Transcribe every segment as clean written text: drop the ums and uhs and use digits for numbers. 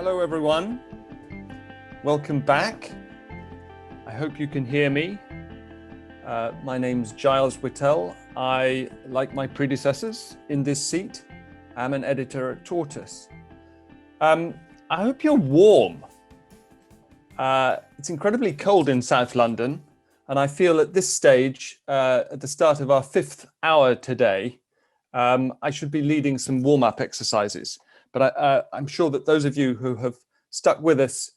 Hello everyone, welcome back. I hope you can hear me. My name's Giles Whittell. I, like my predecessors in this seat, am an editor at Tortoise. I hope you're warm. It's incredibly cold in South London, and I feel at this stage, at the start of our 5th hour today, I should be leading some warm-up exercises. But I'm sure that those of you who have stuck with us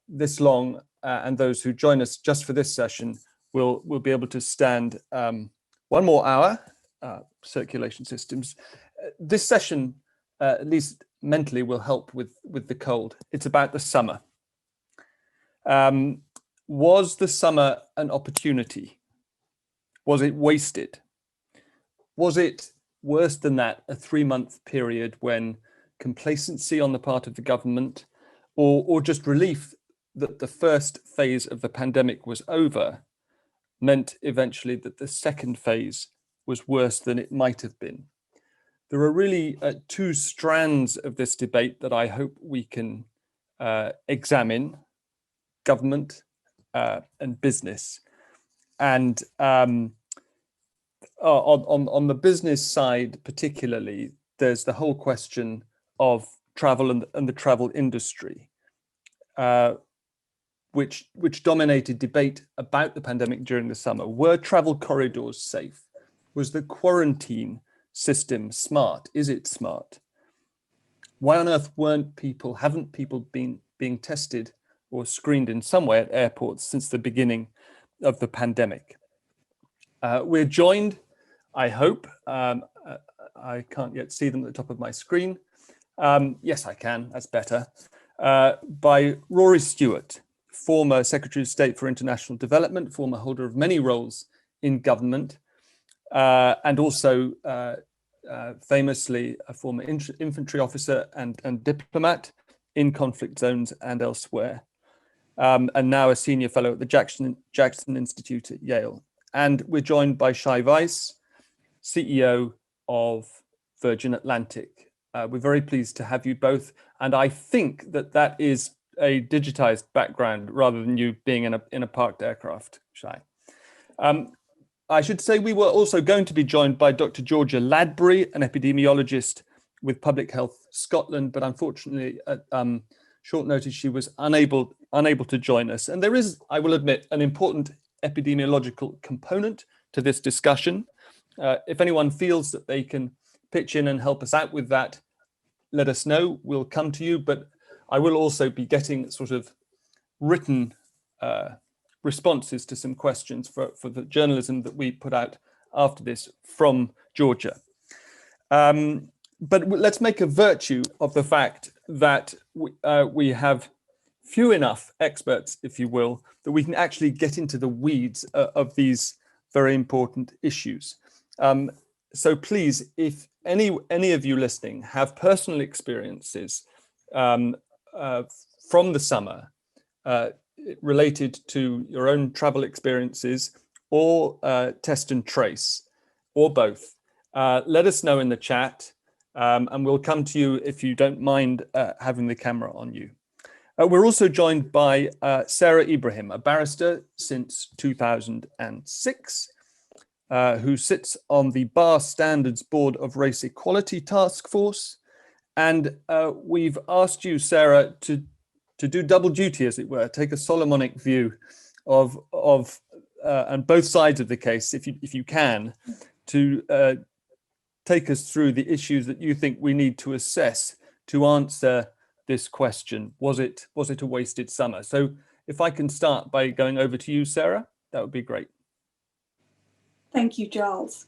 this long and those who join us just for this session will be able to stand one more hour, circulation systems. This session, at least mentally, will help with the cold. It's about the summer. Was the summer an opportunity? Was it wasted? Was it worse than that, a 3-month period when complacency on the part of the government or just relief that the first phase of the pandemic was over meant eventually that the second phase was worse than it might have been? There are really two strands of this debate that I hope we can examine: government and business. And on the business side particularly, there's the whole question of travel and the travel industry, which dominated debate about the pandemic during the summer. Were travel corridors safe? Was the quarantine system smart? Is it smart? Why on earth haven't people been being tested or screened in some way at airports since the beginning of the pandemic? We're joined, I hope, I can't yet see them at the top of my screen. Yes, I can, that's better. By Rory Stewart, former Secretary of State for International Development, former holder of many roles in government, and also famously a former infantry officer and diplomat in conflict zones and elsewhere, and now a senior fellow at the Jackson Institute at Yale. And we're joined by Shai Weiss, CEO of Virgin Atlantic. We're very pleased to have you both, and I think that is a digitized background rather than you being in a parked aircraft, Shai. I should say we were also going to be joined by Dr. Georgia Ladbury, an epidemiologist with Public Health Scotland, but unfortunately at short notice she was unable to join us. And there is, I will admit, an important epidemiological component to this discussion. If anyone feels that they can pitch in and help us out with that, let us know. We'll come to you, but I will also be getting sort of written responses to some questions for the journalism that we put out after this from Georgia. But let's make a virtue of the fact that we have few enough experts, if you will, that we can actually get into the weeds of these very important issues. So please, if any of you listening have personal experiences from the summer related to your own travel experiences or test and trace, or both, let us know in the chat, and we'll come to you if you don't mind having the camera on you. We're also joined by Sarah Ibrahim, a barrister since 2006, who sits on the Bar Standards Board of Race Equality Task Force. And we've asked you, Sarah, to do double duty, as it were, take a Solomonic view of and both sides of the case, if you can, to take us through the issues that you think we need to assess to answer this question. Was it a wasted summer? So if I can start by going over to you, Sarah, that would be great. Thank you, Giles.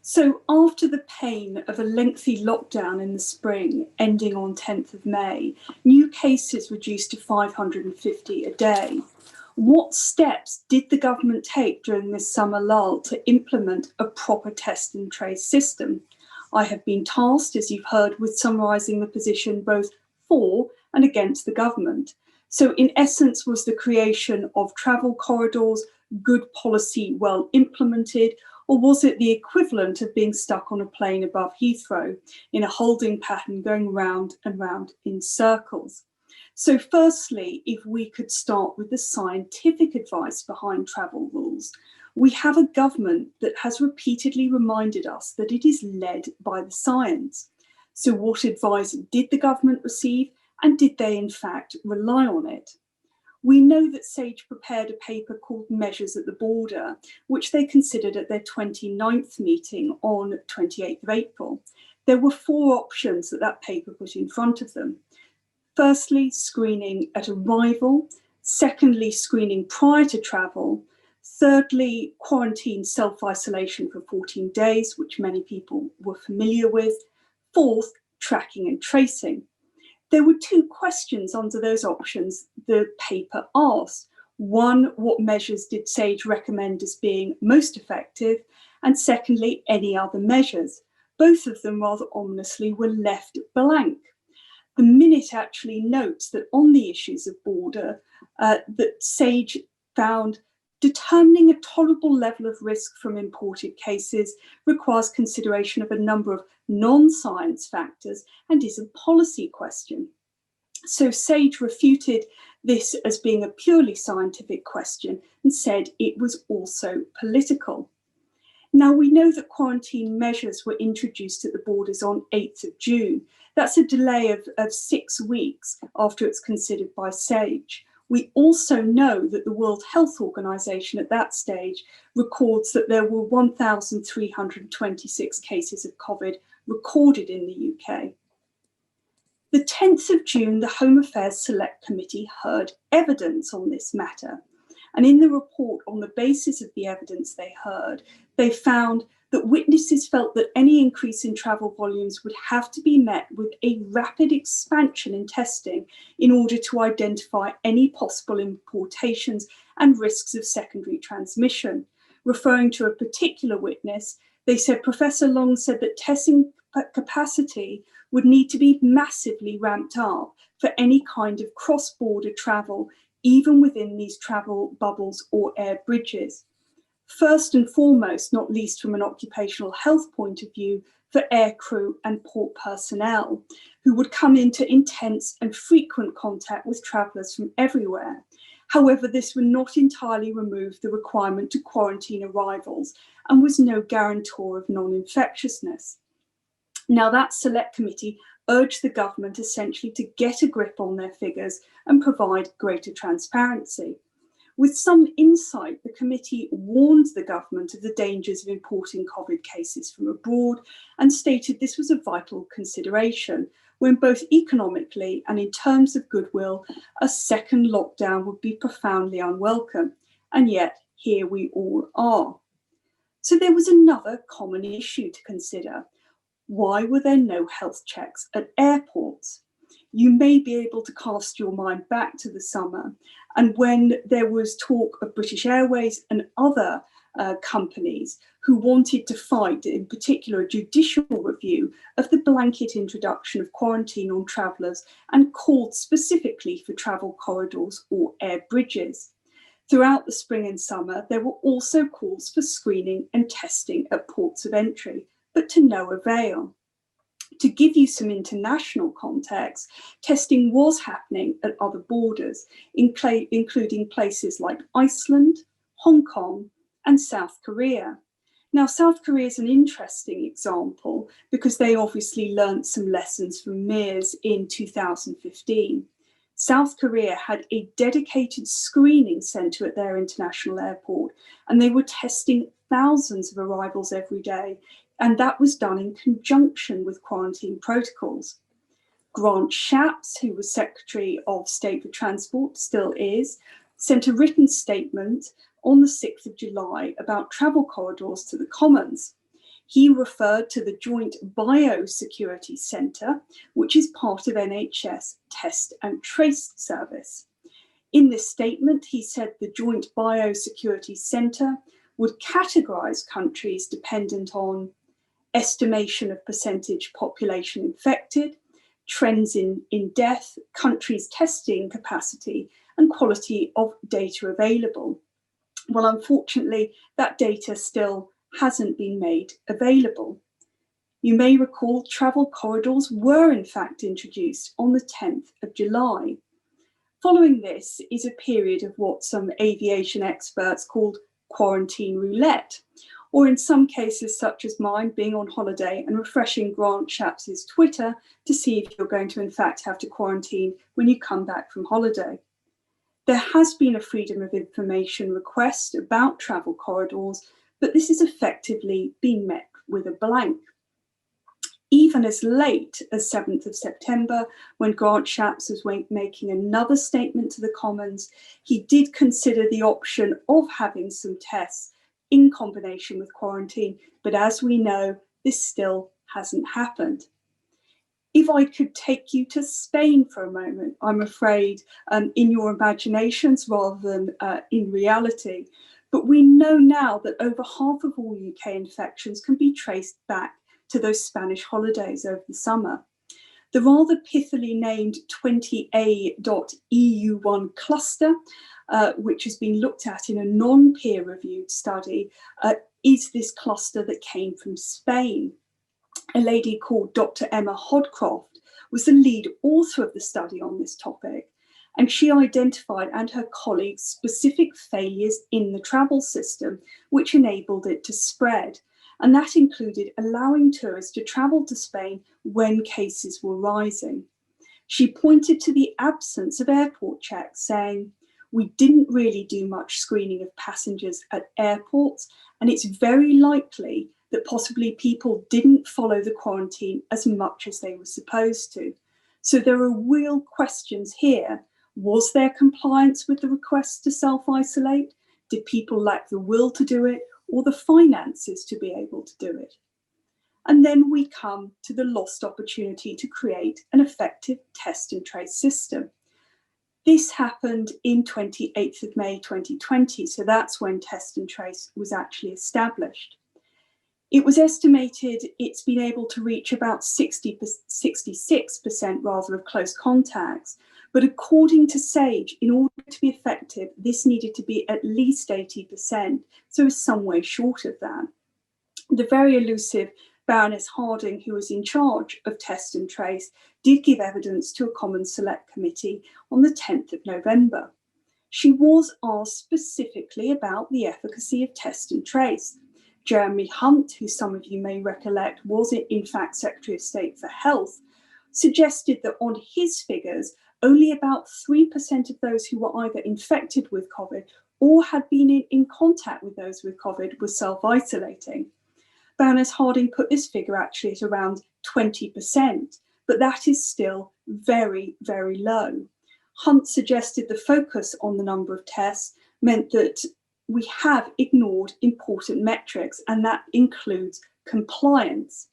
So after the pain of a lengthy lockdown in the spring, ending on 10th of May, new cases reduced to 550 a day. What steps did the government take during this summer lull to implement a proper test and trace system? I have been tasked, as you've heard, with summarising the position both for and against the government. So in essence, was the creation of travel corridors good policy, well implemented, or was it the equivalent of being stuck on a plane above Heathrow in a holding pattern going round and round in circles? So firstly, if we could start with the scientific advice behind travel rules, we have a government that has repeatedly reminded us that it is led by the science. So what advice did the government receive, and did they in fact rely on it? We know that SAGE prepared a paper called Measures at the Border, which they considered at their 29th meeting on 28th of April. There were 4 options that paper put in front of them. Firstly, screening at arrival. Secondly, screening prior to travel. Thirdly, quarantine self-isolation for 14 days, which many people were familiar with. Fourth, tracking and tracing. There were 2 questions under those options the paper asked. One, what measures did SAGE recommend as being most effective? And secondly, any other measures? Both of them rather ominously were left blank. The minute actually notes that on the issues of border, that SAGE found determining a tolerable level of risk from imported cases requires consideration of a number of non-science factors and is a policy question. So SAGE refuted this as being a purely scientific question and said it was also political. Now, we know that quarantine measures were introduced at the borders on 8th of June. That's a delay of 6 weeks after it's considered by SAGE. We also know that the World Health Organization at that stage records that there were 1,326 cases of COVID recorded in the UK. The 10th of June, the Home Affairs Select Committee heard evidence on this matter. And in the report, on the basis of the evidence they heard, they found that witnesses felt that any increase in travel volumes would have to be met with a rapid expansion in testing in order to identify any possible importations and risks of secondary transmission. Referring to a particular witness, they said Professor Long said that testing capacity would need to be massively ramped up for any kind of cross-border travel, even within these travel bubbles or air bridges. First and foremost, not least from an occupational health point of view, for air crew and port personnel, who would come into intense and frequent contact with travellers from everywhere. However, this would not entirely remove the requirement to quarantine arrivals and was no guarantor of non-infectiousness. Now, that select committee urged the government essentially to get a grip on their figures and provide greater transparency. With some insight, the committee warned the government of the dangers of importing COVID cases from abroad and stated this was a vital consideration when both economically and in terms of goodwill, a second lockdown would be profoundly unwelcome. And yet, here we all are. So there was another common issue to consider. Why were there no health checks at airports? You may be able to cast your mind back to the summer, and when there was talk of British Airways and other companies who wanted to fight, in particular, a judicial review of the blanket introduction of quarantine on travellers and called specifically for travel corridors or air bridges. Throughout the spring and summer, there were also calls for screening and testing at ports of entry, but to no avail. To give you some international context, testing was happening at other borders, including places like Iceland, Hong Kong, and South Korea. Now, South Korea is an interesting example because they obviously learnt some lessons from MERS in 2015. South Korea had a dedicated screening centre at their international airport, and they were testing thousands of arrivals every day. And that was done in conjunction with quarantine protocols. Grant Shapps, who was Secretary of State for Transport, still is, sent a written statement on the 6th of July about travel corridors to the Commons. He referred to the Joint Biosecurity Centre, which is part of NHS Test and Trace Service. In this statement, he said the Joint Biosecurity Centre would categorise countries dependent on estimation of percentage population infected, trends in death, countries' testing capacity, and quality of data available. Well, unfortunately, that data still hasn't been made available. You may recall travel corridors were in fact introduced on the 10th of July. Following this is a period of what some aviation experts called quarantine roulette, or in some cases, such as mine, being on holiday and refreshing Grant Shapps' Twitter to see if you're going to in fact have to quarantine when you come back from holiday. There has been a freedom of information request about travel corridors, but this has effectively been met with a blank. Even as late as 7th of September, when Grant Shapps was making another statement to the Commons, he did consider the option of having some tests in combination with quarantine, but as we know, this still hasn't happened. If I could take you to Spain for a moment, I'm afraid, in your imaginations rather than in reality, but we know now that over half of all UK infections can be traced back to those Spanish holidays over the summer. The rather pithily named 20A.EU1 cluster, which has been looked at in a non-peer-reviewed study, is this cluster that came from Spain. A lady called Dr. Emma Hodcroft was the lead author of the study on this topic, and she identified, and her colleagues, specific failures in the travel system which enabled it to spread. And that included allowing tourists to travel to Spain when cases were rising. She pointed to the absence of airport checks, saying, "We didn't really do much screening of passengers at airports, and it's very likely that possibly people didn't follow the quarantine as much as they were supposed to." So there are real questions here. Was there compliance with the request to self-isolate? Did people lack the will to do it, or the finances to be able to do it? And then we come to the lost opportunity to create an effective test and trace system. This happened in 28th of May 2020, so that's when test and trace was actually established. It was estimated it's been able to reach about 66% rather of close contacts, but according to SAGE, in order to be effective, this needed to be at least 80%, so it's some way short of that. The very elusive Baroness Harding, who was in charge of test and trace, did give evidence to a Commons Select Committee on the 10th of November. She was asked specifically about the efficacy of test and trace. Jeremy Hunt, who some of you may recollect was in fact Secretary of State for Health, suggested that on his figures, only about 3% of those who were either infected with COVID or had been in contact with those with COVID were self-isolating. Baroness Harding put this figure actually at around 20%, but that is still very, very low. Hunt suggested the focus on the number of tests meant that we have ignored important metrics, and that includes compliance.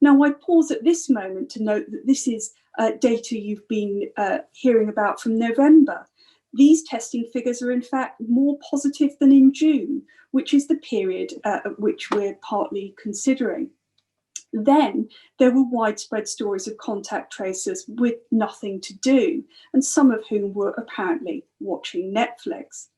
Now, I pause at this moment to note that this is data you've been hearing about from November. These testing figures are in fact more positive than in June, which is the period at which we're partly considering. Then there were widespread stories of contact tracers with nothing to do, and some of whom were apparently watching Netflix.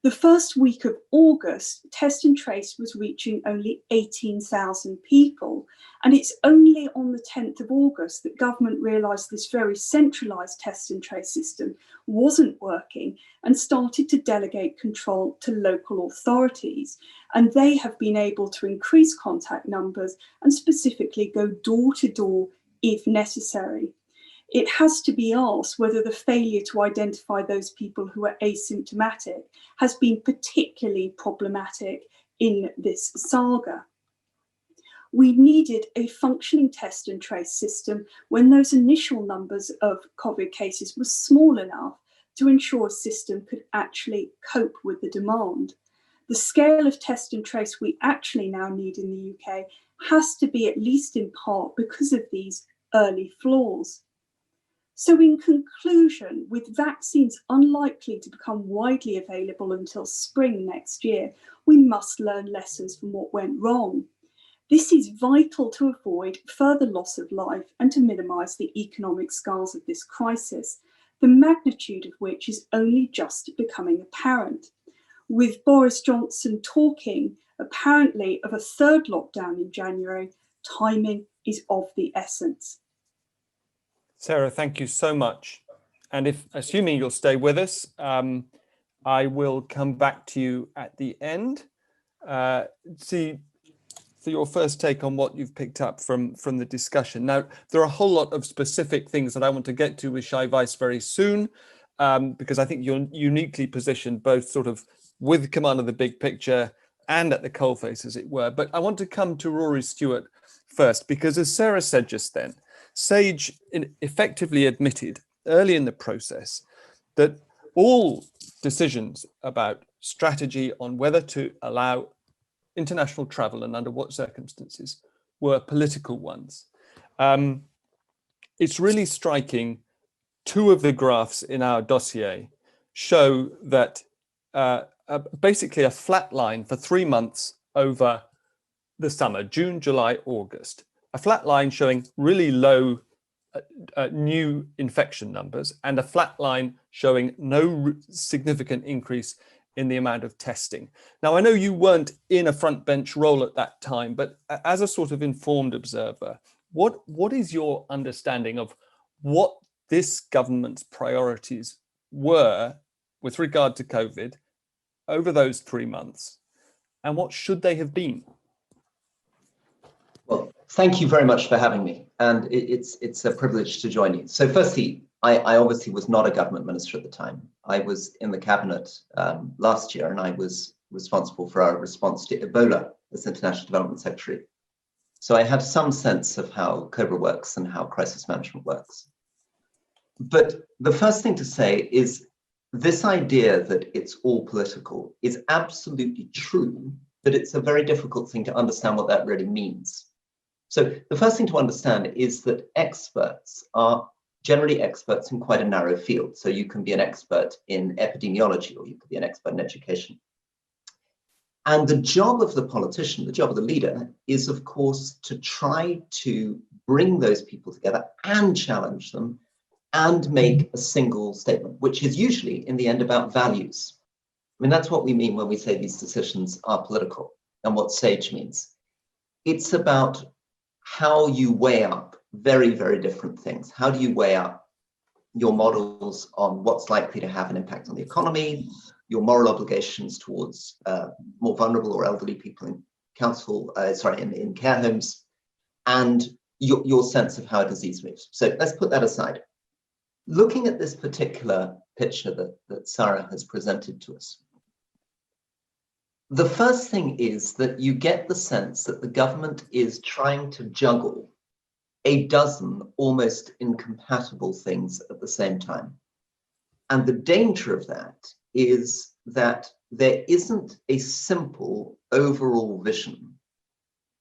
The first week of August, test and trace was reaching only 18,000 people. And it's only on the 10th of August that government realised this very centralised test and trace system wasn't working and started to delegate control to local authorities. And they have been able to increase contact numbers and specifically go door to door if necessary. It has to be asked whether the failure to identify those people who are asymptomatic has been particularly problematic in this saga. We needed a functioning test and trace system when those initial numbers of COVID cases were small enough to ensure a system could actually cope with the demand. The scale of test and trace we actually now need in the UK has to be, at least in part, because of these early flaws. So in conclusion, with vaccines unlikely to become widely available until spring next year, we must learn lessons from what went wrong. This is vital to avoid further loss of life and to minimise the economic scars of this crisis, the magnitude of which is only just becoming apparent. With Boris Johnson talking apparently of a third lockdown in January, timing is of the essence. Sarah, thank you so much. And if, assuming you'll stay with us, I will come back to you at the end. See your first take on what you've picked up from the discussion. Now, there are a whole lot of specific things that I want to get to with Shai Weiss very soon, because I think you're uniquely positioned both sort of with command of the big picture and at the coalface, as it were. But I want to come to Rory Stewart first, because as Sarah said just then, Sage effectively admitted early in the process that all decisions about strategy on whether to allow international travel and under what circumstances were political ones. It's really striking. Two of the graphs in our dossier show that basically a flat line for 3 months over the summer, June, July, August, a flat line showing really low new infection numbers and a flat line showing no significant increase in the amount of testing. Now, I know you weren't in a front bench role at that time, but as a sort of informed observer, what is your understanding of what this government's priorities were with regard to COVID over those 3 months, and what should they have been? Well, thank you very much for having me, and it's a privilege to join you. So firstly, I obviously was not a government minister at the time. I was in the cabinet last year, and I was responsible for our response to Ebola as International Development Secretary. So I have some sense of how COBRA works and how crisis management works. But the first thing to say is this idea that it's all political is absolutely true, but it's a very difficult thing to understand what that really means. So the first thing to understand is that experts are generally experts in quite a narrow field. So you can be an expert in epidemiology, or you could be an expert in education. And the job of the politician, the job of the leader, is of course to try to bring those people together and challenge them and make a single statement, which is usually in the end about values. I mean, that's what we mean when we say these decisions are political, and what SAGE means. It's about how you weigh up very, very different things. How do you weigh up your models on what's likely to have an impact on the economy, your moral obligations towards more vulnerable or elderly people in care homes, and your sense of how a disease moves. So let's put that aside. Looking at this particular picture that Sarah has presented to us, the first thing is that you get the sense that the government is trying to juggle a dozen almost incompatible things at the same time. And the danger of that is that there isn't a simple overall vision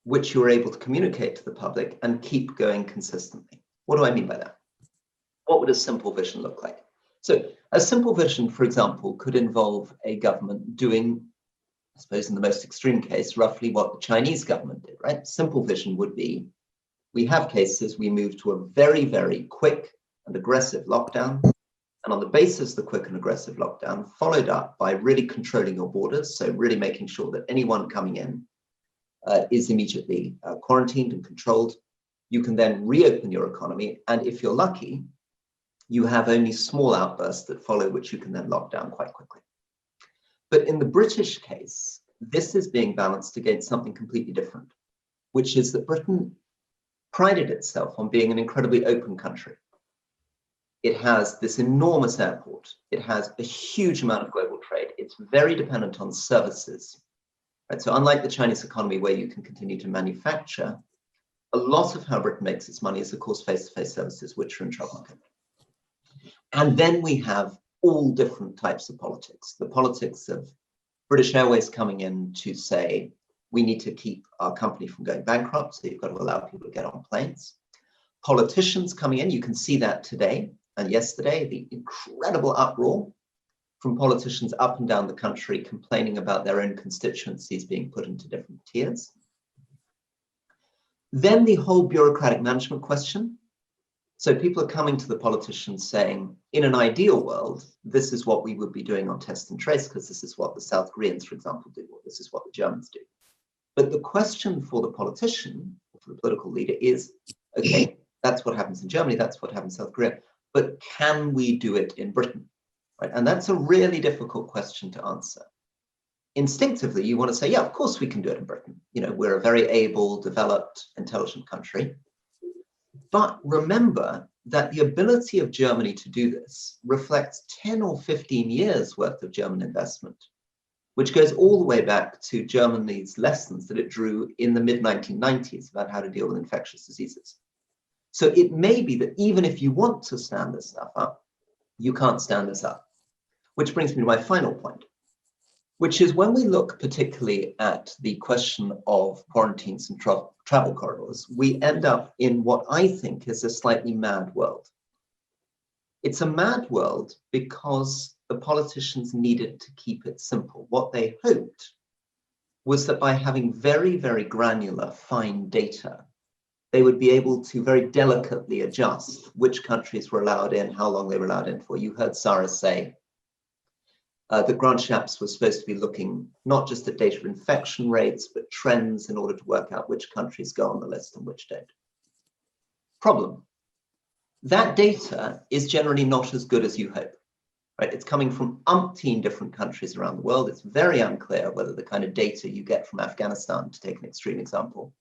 which you're able to communicate to the public and keep going consistently. What do I mean by that? What would a simple vision look like? So a simple vision, for example, could involve a government doing, I suppose in the most extreme case, roughly what the Chinese government did, right? Simple vision would be, we have cases, we move to a very, very quick and aggressive lockdown. And on the basis of the quick and aggressive lockdown, followed up by really controlling your borders, so really making sure that anyone coming in is immediately quarantined and controlled. You can then reopen your economy, and if you're lucky, you have only small outbursts that follow, which you can then lock down quite quickly. But in the British case, this is being balanced against something completely different, which is that Britain prided itself on being an incredibly open country. It has this enormous airport. It has a huge amount of global trade. It's very dependent on services. Right? So unlike the Chinese economy, where you can continue to manufacture, a lot of how Britain makes its money is, of course, face-to-face services, which are in trouble. And then we have all different types of politics. The politics of British Airways coming in to say, we need to keep our company from going bankrupt, so you've got to allow people to get on planes. Politicians coming in, you can see that today and yesterday, the incredible uproar from politicians up and down the country complaining about their own constituencies being put into different tiers. Then the whole bureaucratic management question. So people are coming to the politicians saying, in an ideal world, this is what we would be doing on test and trace, because this is what the South Koreans, for example, do, or this is what the Germans do. But the question for the politician, for the political leader is, okay, that's what happens in Germany, that's what happens in South Korea. but can we do it in Britain? Right? And that's a really difficult question to answer. Instinctively, you want to say, yeah, of course we can do it in Britain. You know, we're a very able, developed, intelligent country. But remember that the ability of Germany to do this reflects 10 or 15 years worth of German investment, which goes all the way back to Germany's lessons that it drew in the mid-1990s about how to deal with infectious diseases. So it may be that even if you want to stand this stuff up, you can't stand this up. Which brings me to my final point, which is when we look particularly at the question of quarantines and travel corridors, we end up in what I think is a slightly mad world. It's a mad world because the politicians needed to keep it simple. What they hoped was that by having very, very granular, fine data, they would be able to very delicately adjust which countries were allowed in, how long they were allowed in for. You heard Sarah say that Grant Shapps was supposed to be looking not just at data infection rates, but trends in order to work out which countries go on the list and which don't. Problem. That data is generally not as good as you hope. Right? It's coming from umpteen different countries around the world. It's very unclear whether the kind of data you get from Afghanistan, to take an extreme example,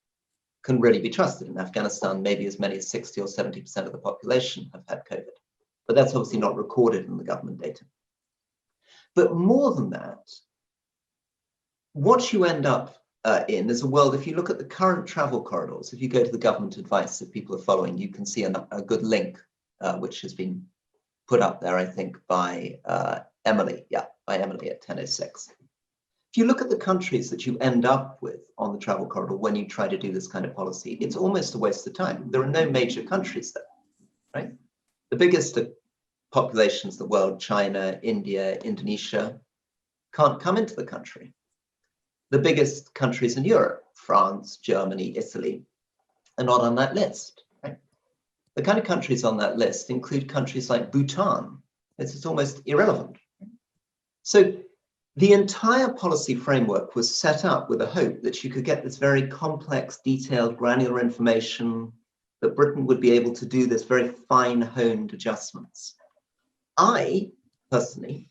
can really be trusted. In Afghanistan, maybe as many as 60 or 70% of the population have had COVID. But that's obviously not recorded in the government data. But more than that, what you end up in is a world, if you look at the current travel corridors, if you go to the government advice that people are following, you can see a good link, which has been put up there, I think, by Emily. Yeah, by Emily at 10:06. If you look at the countries that you end up with on the travel corridor when you try to do this kind of policy, it's almost a waste of time. There are no major countries there, right? The biggest populations of the world, China, India, Indonesia, can't come into the country. The biggest countries in Europe, France, Germany, Italy, are not on that list, right? The kind of countries on that list include countries like Bhutan. It's almost irrelevant. So the entire policy framework was set up with a hope that you could get this very complex, detailed, granular information, that Britain would be able to do this very fine-honed adjustments. I, personally,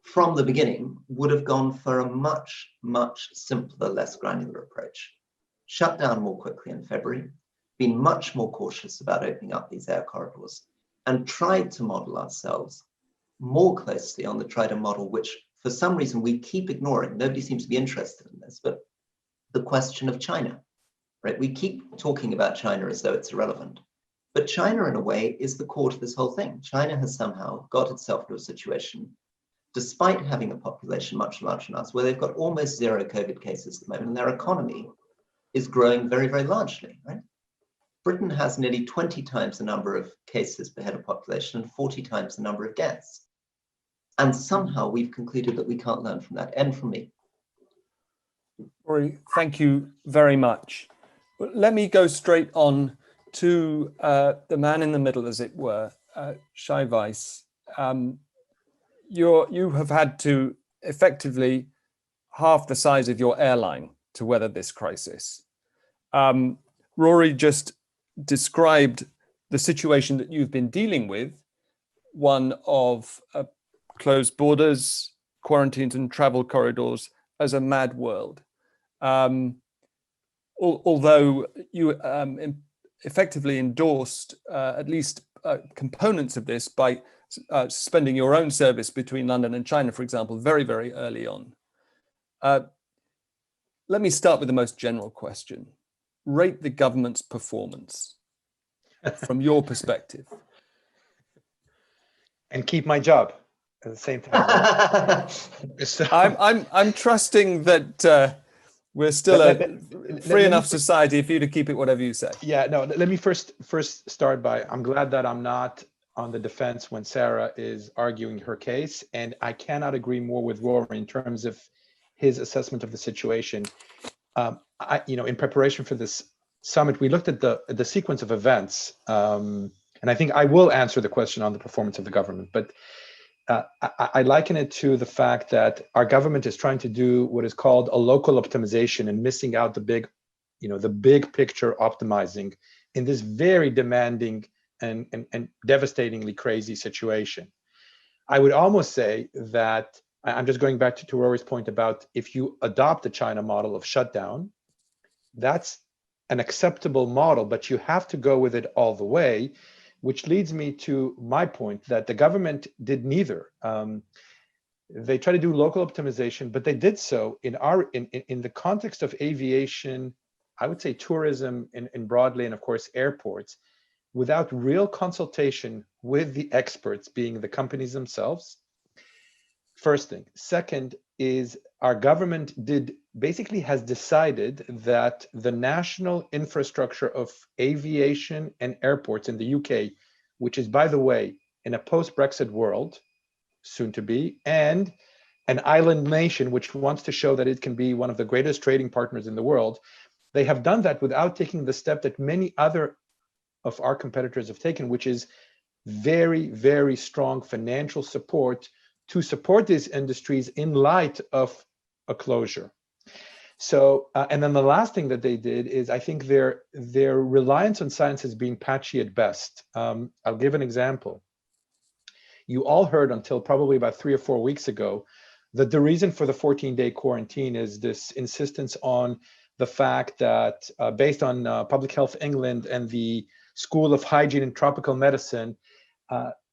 from the beginning, would have gone for a much, much simpler, less granular approach. Shut down more quickly in February, been much more cautious about opening up these air corridors, and tried to model ourselves more closely on the Triton model, which for some reason we keep ignoring. Nobody seems to be interested in this, but the question of China, right? We keep talking about China as though it's irrelevant, but China in a way is the core to this whole thing. China has somehow got itself to a situation, despite having a population much larger than us, where they've got almost zero COVID cases at the moment, and their economy is growing very, very largely, right? Britain has nearly 20 times the number of cases per head of population and 40 times the number of deaths. And somehow we've concluded that we can't learn from that. End from me. Rory, thank you very much. Let me go straight on to the man in the middle, as it were, Shai Weiss. You have had to effectively half the size of your airline to weather this crisis. Rory just described the situation that you've been dealing with, one of closed borders, quarantines and travel corridors, as a mad world. Although you effectively endorsed at least components of this by suspending your own service between London and China, for example, very, very early on. Let me start with the most general question. Rate the government's performance from your perspective. And keep my job at the same time. So, I'm trusting that we're still a free enough society for you to keep it whatever you say. Yeah, no, let me first start by, I'm glad that I'm not on the defense when Sarah is arguing her case. And I cannot agree more with Rory in terms of his assessment of the situation. In preparation for this summit, we looked at the sequence of events. And I think I will answer the question on the performance of the government, but I liken it to the fact that our government is trying to do what is called a local optimization and missing out the big picture optimizing in this very demanding and devastatingly crazy situation. I would almost say that, I'm just going back to Rory's point about if you adopt the China model of shutdown, that's an acceptable model, but you have to go with it all the way, which leads me to my point that the government did neither. They try to do local optimization, but they did so in the context of aviation, I would say tourism in broadly, and of course airports, without real consultation with the experts, being the companies themselves. First thing. Second is our government basically has decided that the national infrastructure of aviation and airports in the UK, which is, by the way, in a post-Brexit world, soon to be, and an island nation which wants to show that it can be one of the greatest trading partners in the world, they have done that without taking the step that many other of our competitors have taken, which is very, very strong financial support to support these industries in light of a closure. So, and then the last thing that they did is, I think their reliance on science has been patchy at best. I'll give an example. You all heard until probably about 3 or 4 weeks ago that the reason for the 14-day quarantine is this insistence on the fact that based on Public Health England and the School of Hygiene and Tropical Medicine,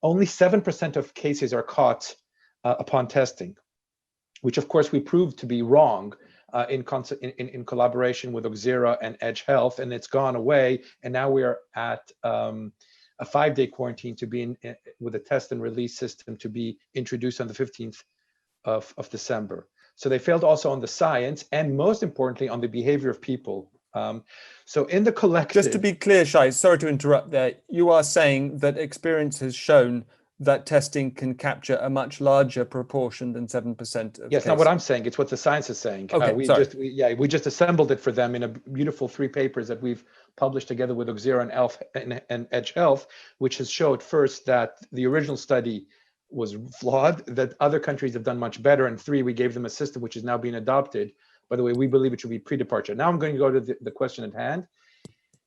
only 7% of cases are caught upon testing, which of course we proved to be wrong in collaboration with Oxera and Edge Health, and it's gone away. And now we are at a 5-day quarantine to be with a test and release system to be introduced on the 15th of December. So they failed also on the science, and most importantly on the behavior of people. So in the collective— Just to be clear, Shai, sorry to interrupt there, you are saying that experience has shown that testing can capture a much larger proportion than 7% of Yes, cases. not what I'm saying, it's what the science is saying. Okay, we just assembled it for them in a beautiful 3 papers that we've published together with Oxera and Edge Health, which has showed first that the original study was flawed, that other countries have done much better, and 3, we gave them a system which is now being adopted. By the way, we believe it should be pre-departure. Now I'm going to go to the question at hand.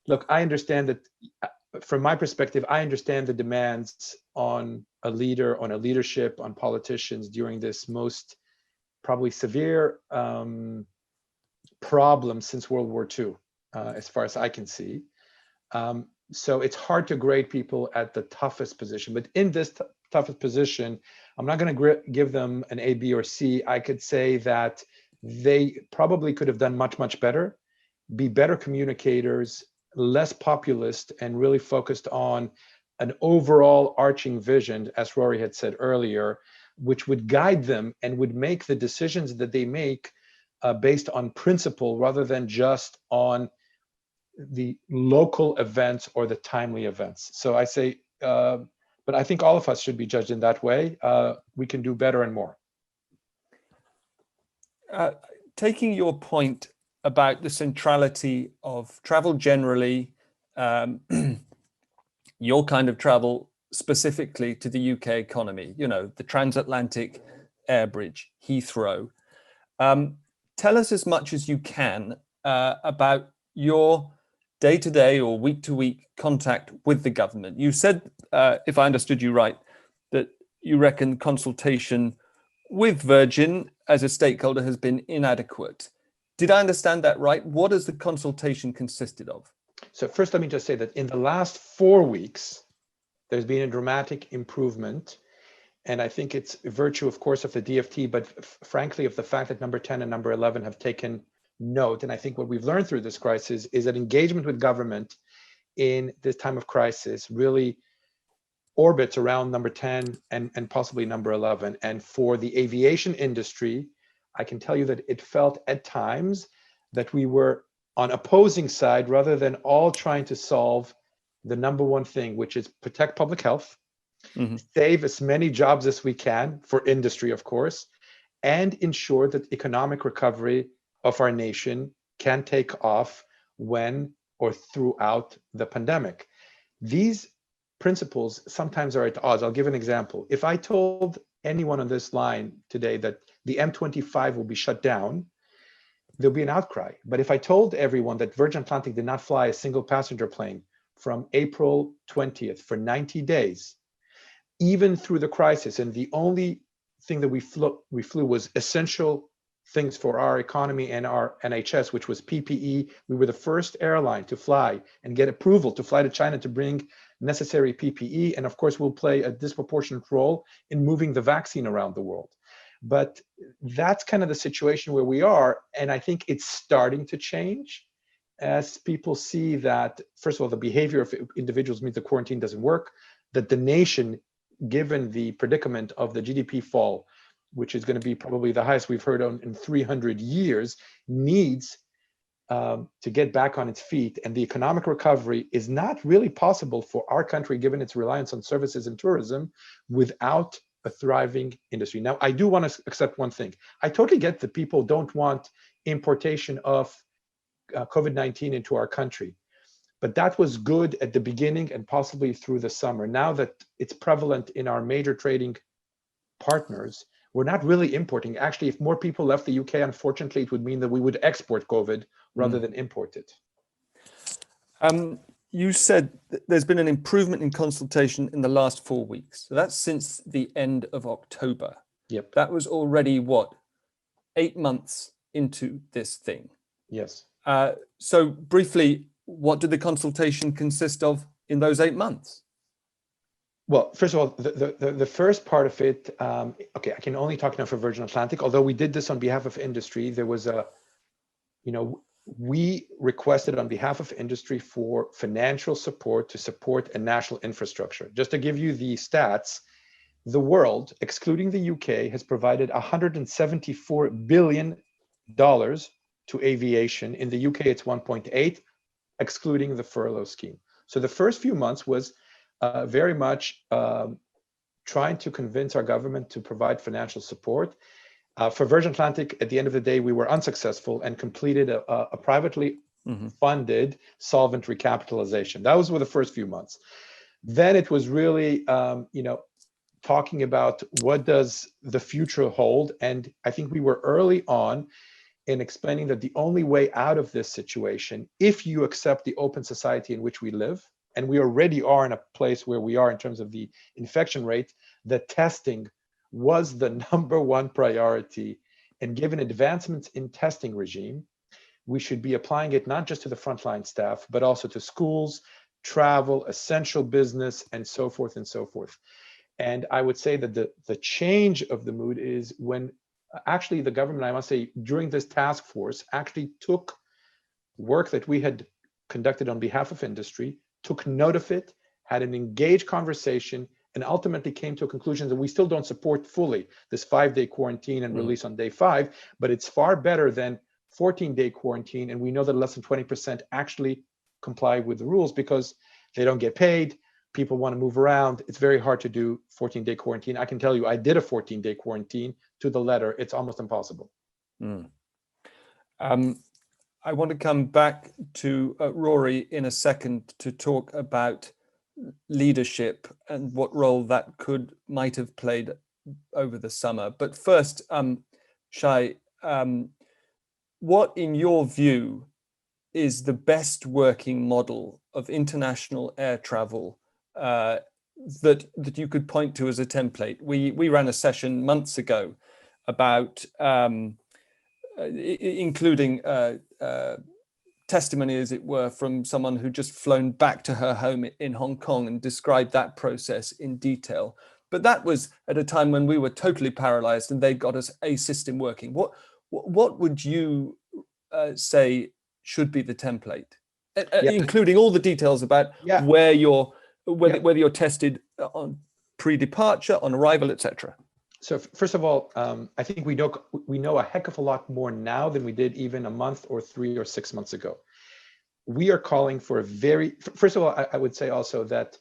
Look, I understand that from my perspective, I understand the demands on a leader, on a leadership, on politicians during this most probably severe problem since World War II, as far as I can see. So it's hard to grade people at the toughest position, but in this toughest position, I'm not going to give them an A, B, or C. I could say that they probably could have done much, much better, be better communicators, less populist, and really focused on an overall arching vision, as Rory had said earlier, which would guide them and would make the decisions that they make based on principle rather than just on the local events or the timely events. So I say, but I think all of us should be judged in that way. We can do better and more. Taking your point about the centrality of travel generally, your kind of travel specifically to the UK economy, you know, the transatlantic air bridge, Heathrow. Tell us as much as you can about your day-to-day or week-to-week contact with the government. You said, if I understood you right, that you reckon consultation with Virgin as a stakeholder has been inadequate. Did I understand that right? What has the consultation consisted of? So first, let me just say that in the last 4 weeks, there's been a dramatic improvement. And I think it's a virtue, of course, of the DfT, but frankly, of the fact that number 10 and number 11 have taken note. And I think what we've learned through this crisis is that engagement with government in this time of crisis really orbits around number 10 and possibly number 11. And for the aviation industry, I can tell you that it felt at times that we were on opposing side rather than all trying to solve the number one thing, which is protect public health, save as many jobs as we can for industry, of course, and ensure that economic recovery of our nation can take off when or throughout the pandemic. These principles sometimes are at odds. I'll give an example. If I told anyone on this line today that the M25 will be shut down, there'll be an outcry. But if I told everyone that Virgin Atlantic did not fly a single passenger plane from April 20th for 90 days, even through the crisis. And the only thing that we flew was essential things for our economy and our NHS, which was PPE. We were the first airline to fly and get approval to fly to China to bring necessary PPE. And of course, we'll play a disproportionate role in moving the vaccine around the world. But that's kind of the situation where we are. And I think it's starting to change as people see that, first of all, the behavior of individuals means the quarantine doesn't work, that the nation, given the predicament of the GDP fall, which is going to be probably the highest we've heard in 300 years, needs to get back on its feet. And the economic recovery is not really possible for our country, given its reliance on services and tourism, without a thriving industry. Now, I do want to accept one thing. I totally get that people don't want importation of COVID-19 into our country. But that was good at the beginning and possibly through the summer. Now that it's prevalent in our major trading partners, we're not really importing. Actually, if more people left the UK, unfortunately, it would mean that we would export COVID rather than import it. You said that there's been an improvement in consultation in the last 4 weeks. So that's since the end of October. Yep. That was already, what, 8 months into this thing? Yes. So briefly, what did the consultation consist of in those 8 months? Well, first of all, the first part of it, okay, I can only talk now for Virgin Atlantic, although we did this on behalf of industry. There was we requested on behalf of industry for financial support to support a national infrastructure. Just to give you the stats, the world, excluding the UK, has provided $174 billion to aviation. In the UK, it's 1.8, excluding the furlough scheme. So the first few months was very much trying to convince our government to provide financial support. For Virgin Atlantic, at the end of the day, we were unsuccessful and completed a privately funded solvent recapitalization. Those were the first few months. Then it was really, talking about what does the future hold. And I think we were early on in explaining that the only way out of this situation, if you accept the open society in which we live, and we already are in a place where we are in terms of the infection rate, that testing was the #1 priority. And given advancements in testing regime, we should be applying it not just to the frontline staff, but also to schools, travel, essential business, and so forth and so forth. And I would say that the change of the mood is when actually the government, I must say, during this task force, actually took work that we had conducted on behalf of industry, took note of it, had an engaged conversation, and ultimately came to a conclusion that we still don't support fully this 5-day quarantine and release on day 5, but it's far better than 14-day quarantine. And we know that less than 20% actually comply with the rules because they don't get paid. People want to move around. It's very hard to do 14-day quarantine. I can tell you, I did a 14-day quarantine to the letter. It's almost impossible. I want to come back to Rory in a second to talk about leadership and what role that might have played over the summer. But first, Shai, what in your view is the best working model of international air travel that you could point to as a template? We ran a session months ago about including testimony, as it were, from someone who just flown back to her home in Hong Kong and described that process in detail. But that was at a time when we were totally paralyzed and they got us a system working. What would you say should be the template, including all the details about whether you're tested on pre-departure, on arrival, etc.? So first of all, I think we know a heck of a lot more now than we did even a month or 3 or 6 months ago. We are calling for first of all, I would say also that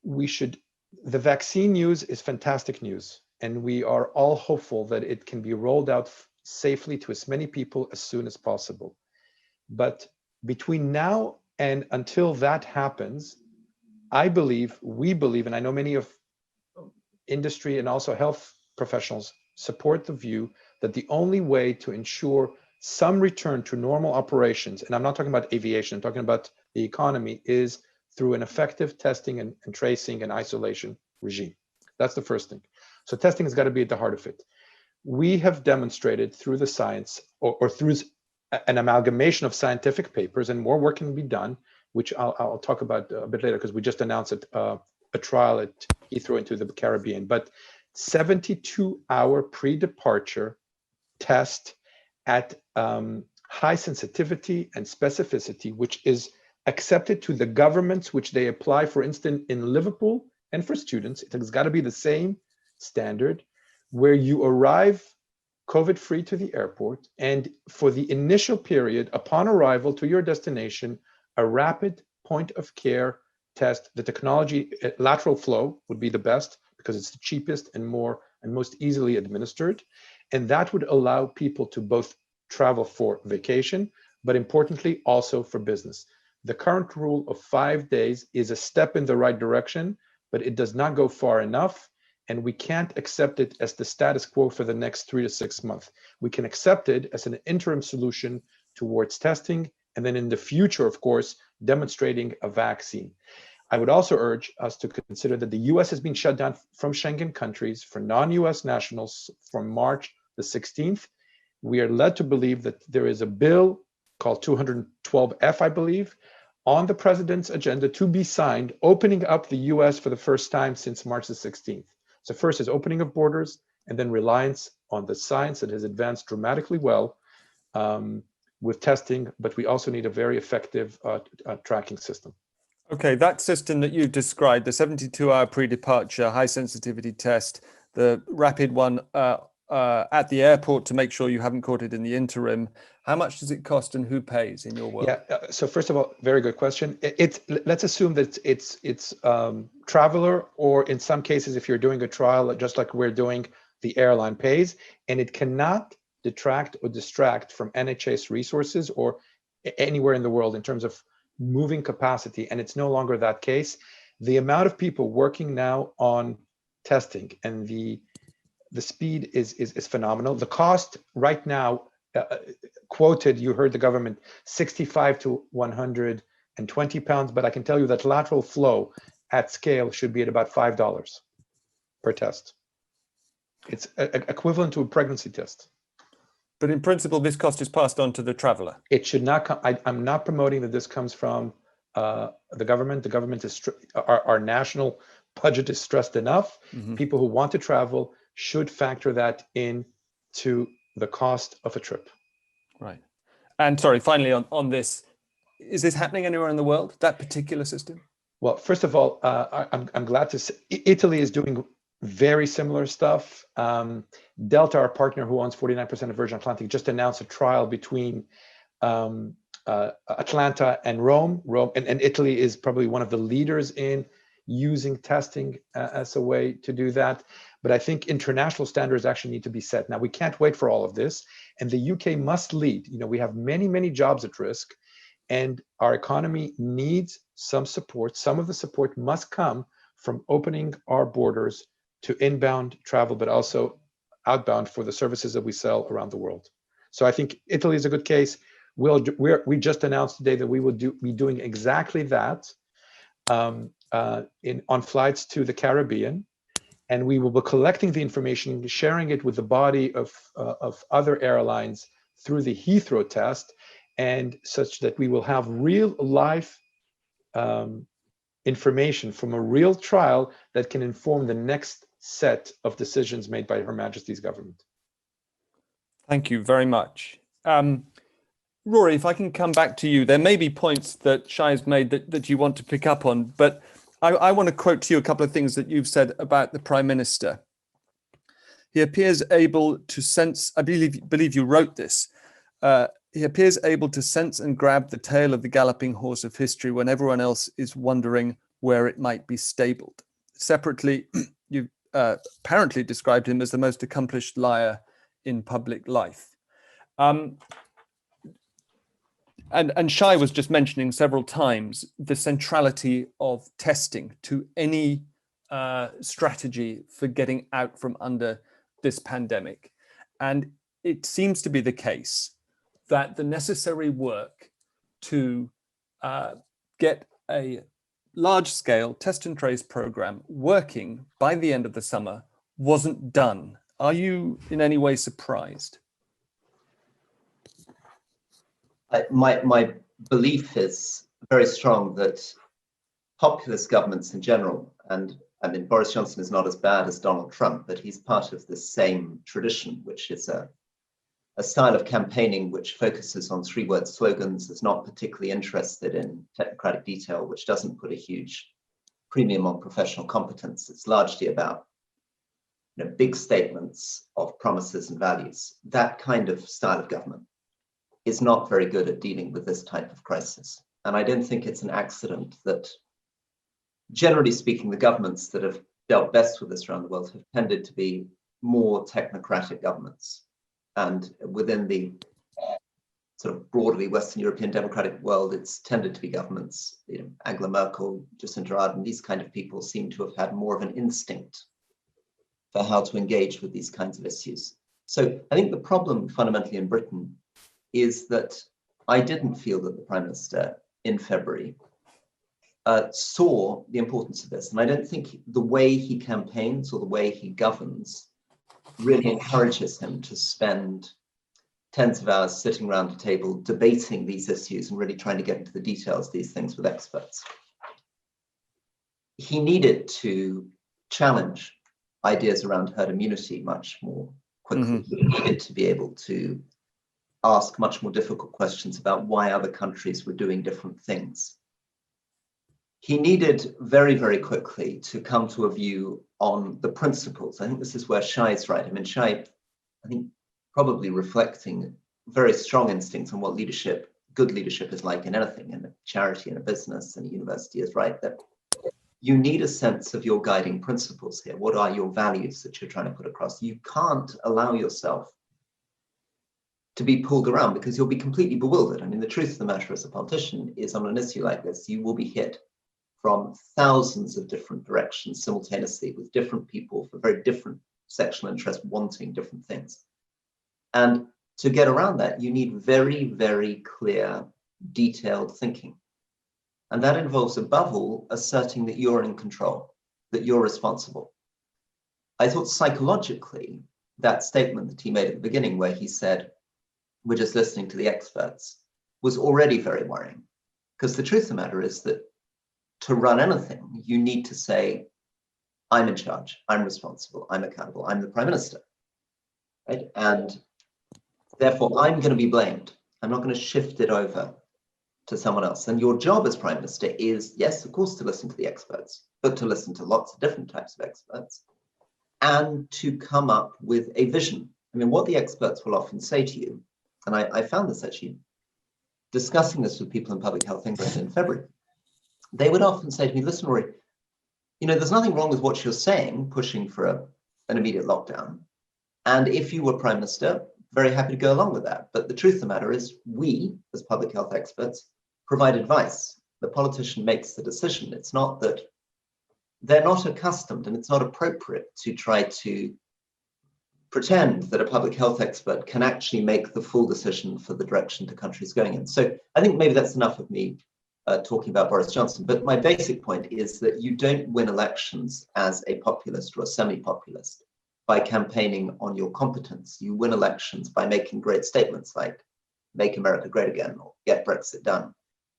the vaccine news is fantastic news. And we are all hopeful that it can be rolled out safely to as many people as soon as possible. But between now and until that happens, we believe, and I know many of industry and also health professionals support the view that the only way to ensure some return to normal operations, and I'm not talking about aviation, I'm talking about the economy, is through an effective testing and tracing and isolation regime. That's the first thing. So testing has got to be at the heart of it. We have demonstrated through the science, or through an amalgamation of scientific papers, and more work can be done, which I'll talk about a bit later, because we just announced a trial at Heathrow into the Caribbean. But 72-hour pre-departure test at high sensitivity and specificity, which is accepted to the governments which they apply. For instance, in Liverpool, and for students, it has got to be the same standard, where you arrive COVID-free to the airport, and for the initial period upon arrival to your destination, a rapid point of care test. The technology, lateral flow would be the best because it's the cheapest and most easily administered. And that would allow people to both travel for vacation, but importantly also for business. The current rule of 5 days is a step in the right direction, but it does not go far enough. And we can't accept it as the status quo for the next 3 to 6 months. We can accept it as an interim solution towards testing, and then in the future, of course, demonstrating a vaccine. I would also urge us to consider that the US has been shut down from Schengen countries for non-US nationals from March the 16th. We are led to believe that there is a bill called 212F, I believe, on the president's agenda to be signed, opening up the US for the first time since March the 16th. So first is opening of borders, and then reliance on the science that has advanced dramatically well with testing, but we also need a very effective tracking system. Okay, that system that you described, the 72-hour pre-departure high sensitivity test, the rapid one at the airport to make sure you haven't caught it in the interim, how much does it cost and who pays in your world? Yeah, so first of all, very good question. Let's assume that it's traveler, or in some cases, if you're doing a trial, just like we're doing, the airline pays, and it cannot detract or distract from NHS resources or anywhere in the world in terms of moving capacity, and it's no longer that case. The amount of people working now on testing and the speed is phenomenal. The cost right now, quoted, you heard the government, 65 to 120 pounds, but I can tell you that lateral flow at scale should be at about $5 per test. It's equivalent to a pregnancy test. But in principle, this cost is passed on to the traveler. It should not come. I'm not promoting that this comes from the government. The government is our national budget is stressed enough. Mm-hmm. People who want to travel should factor that in to the cost of a trip. Right. And sorry, finally on this, is this happening anywhere in the world, that particular system? Well, first of all, I'm glad to say Italy is doing very similar stuff. Delta, our partner who owns 49% of Virgin Atlantic, just announced a trial between Atlanta and Rome. And Italy is probably one of the leaders in using testing as a way to do that. But I think international standards actually need to be set. Now, we can't wait for all of this. And the UK must lead. You know, we have many, many jobs at risk, and our economy needs some support. Some of the support must come from opening our borders to inbound travel, but also outbound for the services that we sell around the world. So I think Italy is a good case. We just announced today that we will be doing exactly that on flights to the Caribbean, and we will be collecting the information, sharing it with the body of other airlines through the Heathrow test, and such that we will have real life information from a real trial that can inform the next set of decisions made by Her Majesty's government. Thank you very much. Rory, if I can come back to you, there may be points that Shai's made that you want to pick up on, but I want to quote to you a couple of things that you've said about the Prime Minister. He appears able to sense, I believe you wrote this, he appears able to sense and grab the tail of the galloping horse of history when everyone else is wondering where it might be stabled. Separately, you apparently described him as the most accomplished liar in public life. And Shai was just mentioning several times the centrality of testing to any strategy for getting out from under this pandemic. And it seems to be the case that the necessary work to get a large-scale test and trace program working by the end of the summer wasn't done. Are you in any way surprised? My belief is very strong that populist governments in general, and I mean, Boris Johnson is not as bad as Donald Trump, but he's part of the same tradition, which is a style of campaigning which focuses on three-word slogans, is not particularly interested in technocratic detail, which doesn't put a huge premium on professional competence. It's largely about big statements of promises and values. That kind of style of government is not very good at dealing with this type of crisis. And I don't think it's an accident that, generally speaking, the governments that have dealt best with this around the world have tended to be more technocratic governments. And within the sort of broadly Western European democratic world, it's tended to be governments, Angela Merkel, Jacinta Ardern, these kind of people seem to have had more of an instinct for how to engage with these kinds of issues. So I think the problem fundamentally in Britain is that I didn't feel that the Prime Minister in February saw the importance of this. And I don't think the way he campaigns or the way he governs really encourages him to spend tens of hours sitting around a table debating these issues and really trying to get into the details of these things with experts. He needed to challenge ideas around herd immunity much more quickly. He needed to be able to ask much more difficult questions about why other countries were doing different things. He needed very, very quickly to come to a view on the principles. I think this is where Shai's right. I mean, Shai, I think, probably reflecting very strong instincts on what leadership, good leadership is like in anything, in a charity, in a business, in a university, is right, that you need a sense of your guiding principles here. What are your values that you're trying to put across? You can't allow yourself to be pulled around because you'll be completely bewildered. I mean, the truth of the matter as a politician is on an issue like this, you will be hit from thousands of different directions simultaneously with different people for very different sexual interests wanting different things. And to get around that, you need very, very clear, detailed thinking. And that involves, above all, asserting that you're in control, that you're responsible. I thought psychologically, that statement that he made at the beginning where he said, we're just listening to the experts, was already very worrying. Because the truth of the matter is that to run anything, you need to say, I'm in charge, I'm responsible, I'm accountable, I'm the Prime Minister. Right? And therefore, I'm going to be blamed. I'm not going to shift it over to someone else. And your job as Prime Minister is, yes, of course, to listen to the experts, but to listen to lots of different types of experts and to come up with a vision. I mean, what the experts will often say to you, and I found this actually discussing this with people in Public Health England in February, they would often say to me, listen, Rory, there's nothing wrong with what you're saying, pushing for an immediate lockdown. And if you were Prime Minister, very happy to go along with that. But the truth of the matter is we, as public health experts, provide advice. The politician makes the decision. It's not that they're not accustomed, and it's not appropriate to try to pretend that a public health expert can actually make the full decision for the direction the country is going in. So I think maybe that's enough of me talking about Boris Johnson. But my basic point is that you don't win elections as a populist or a semi-populist by campaigning on your competence. You win elections by making great statements like make America great again or get Brexit done.